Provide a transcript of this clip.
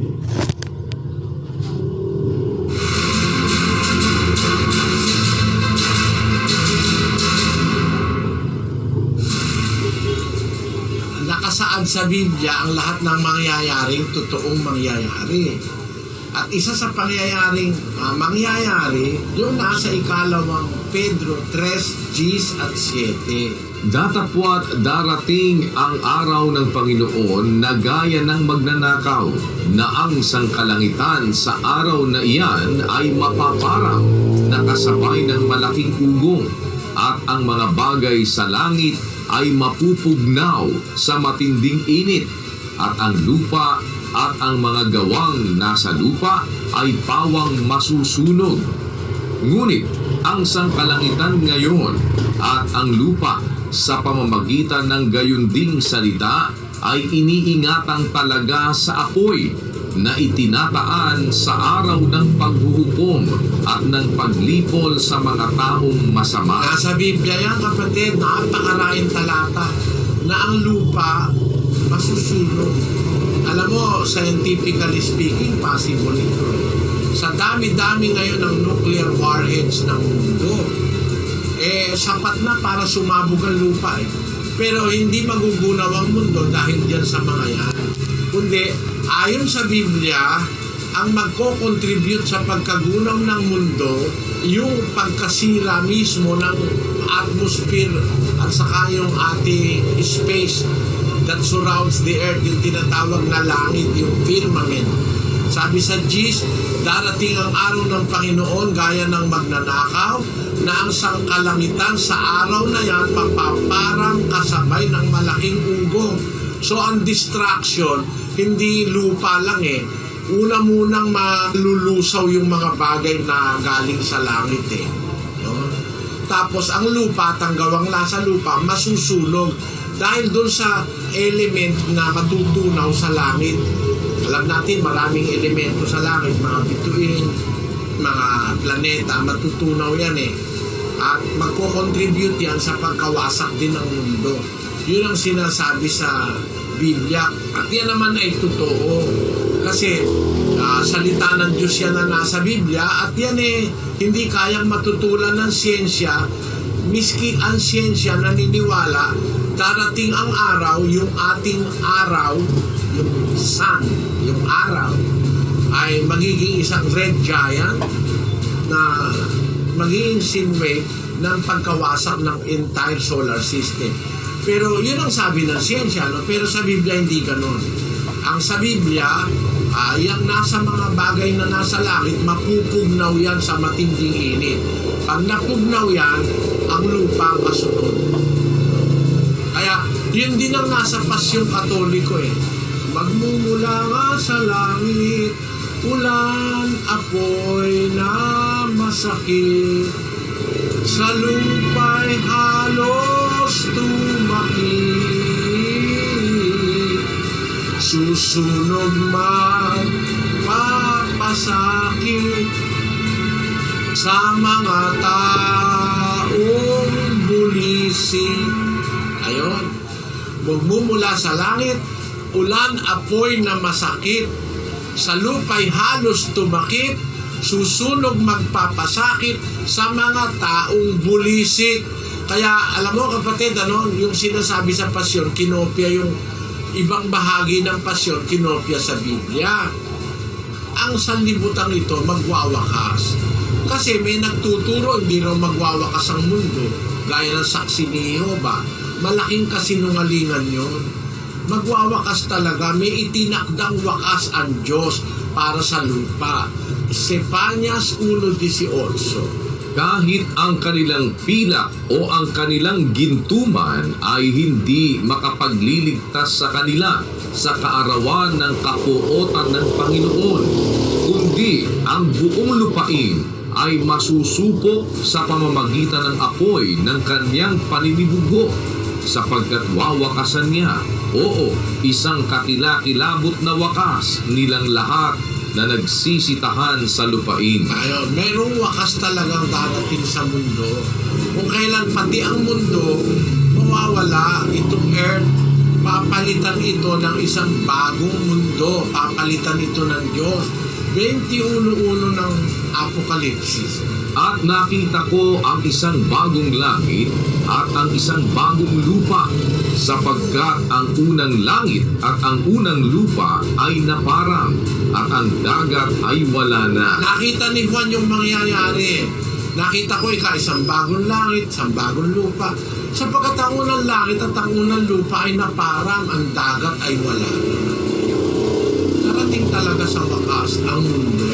Nakasaad sa Biblia ang lahat ng mangyayaring totoong mangyayari. At isa sa pangyayaring mangyayari, yung nasa ikalawang Pedro 3, Gs at 7. Datapwat darating ang araw ng Panginoon na gaya ng magnanakaw, na ang sangkalangitan sa araw na iyan ay mapaparang, nakasabay ng malaking ugong, at ang mga bagay sa langit ay mapupugnaw sa matinding init, at ang lupa at ang mga gawang nasa lupa ay pawang masusunog. Ngunit ang sangkalangitan ngayon at ang lupa sa pamamagitan ng gayunding salita ay iniingatang talaga sa apoy na itinataan sa araw ng paghuhukom at ng paglipol sa mga taong masama. Nasa Biblia yan, kapatid, napakaraing talata na ang lupa masusunog. Alam mo, scientifically speaking, possible ito. Sa dami-dami ngayon ng nuclear warheads ng mundo, sapat na para sumabog ang lupa Pero hindi magugunaw ang mundo dahil dyan sa mga yan. Kundi, ayon sa Biblia, ang magko-contribute sa pagkagunaw ng mundo, yung pagkasira mismo ng atmosphere at saka yung ating space that surrounds the earth, yung tinatawag na langit, yung firmament. Sabi sa Gs, darating ang araw ng Panginoon gaya ng magnanakaw, na ang sangkalangitan sa araw na yan papaparang kasabay ng malaking ugong. So ang distraction, hindi lupa lang Una munang malulusaw yung mga bagay na galing sa langit No? Tapos ang lupa at ang gawang nasa lupa masusunog dahil doon sa element na matutunaw sa langit. Alam natin maraming elemento sa langit, mga bituin, mga planeta, matutunaw yan At magko-contribute yan sa pagkawasak din ng mundo. Yun ang sinasabi sa Biblia. At yan naman ay totoo. Kasi salita ng Diyos yan na nasa Biblia. At yan hindi kayang matutulan ng siyensya. Miski ang siyensya naniniwala, darating ang araw, yung ating araw, yung sun, yung araw, ay magiging isang red giant na magiging sinway ng pagkawasak ng entire solar system. Pero yun ang sabi ng siyensya, pero sa Biblia hindi ganun. Ang sa Biblia, yung nasa mga bagay na nasa langit, mapupugnaw yan sa matinding init. Pag napugnaw yan, ang lupa masunod. Kaya yun din ang nasa pasyong Katoliko Magmumula nga sa langit, ulan, apoy na masakit, sa lupa'y halos tumakit, susunog magpapasakit sa mga taong bulisik. Ayun, magmumula sa langit, ulan, apoy na masakit, sa lupa'y halos tumakit, susunog magpapasakit sa mga taong bulisik. Kaya alam mo kapatid, yung sinasabi sa pasyon, kinopya yung ibang bahagi ng pasyon, kinopya sa Biblia. Ang sanlibutan ito magwawakas. Kasi may nagtuturo, hindi raw magwawakas ang mundo. Gaya ng saksi ni Jehovah, malaking kasinungalingan yun. Magwawakas talaga, may itinakdang wakas ang Diyos para sa lupa. Zephanias 1:18. Kahit ang kanilang pilak o ang kanilang gintuman ay hindi makapagliligtas sa kanila sa kaarawan ng kapuotan ng Panginoon, kundi ang buong lupain ay masusupok sa pamamagitan ng apoy ng kanyang paninibugo, sapagkat wawakasan niya, isang kakilakilabot na wakas nilang lahat na nagsisitahan sa lupain. Ayun, merong wakas talagang darating sa mundo. Kung kailan pati ang mundo mawawala, itong earth, papalitan ito ng isang bagong mundo, papalitan ito ng Diyos. 21:1 ng Apokalipsis. At nakita ko ang isang bagong langit at ang isang bagong lupa, sapagkat ang unang langit at ang unang lupa ay naparang, at ang dagat ay wala na. Nakita ni Juan yung mangyayari. Nakita ko isang bagong langit, isang bagong lupa. Sapagkat ang unang langit at ang unang lupa ay naparang, ang dagat ay wala na. Narating talaga sa wakas ang mundo.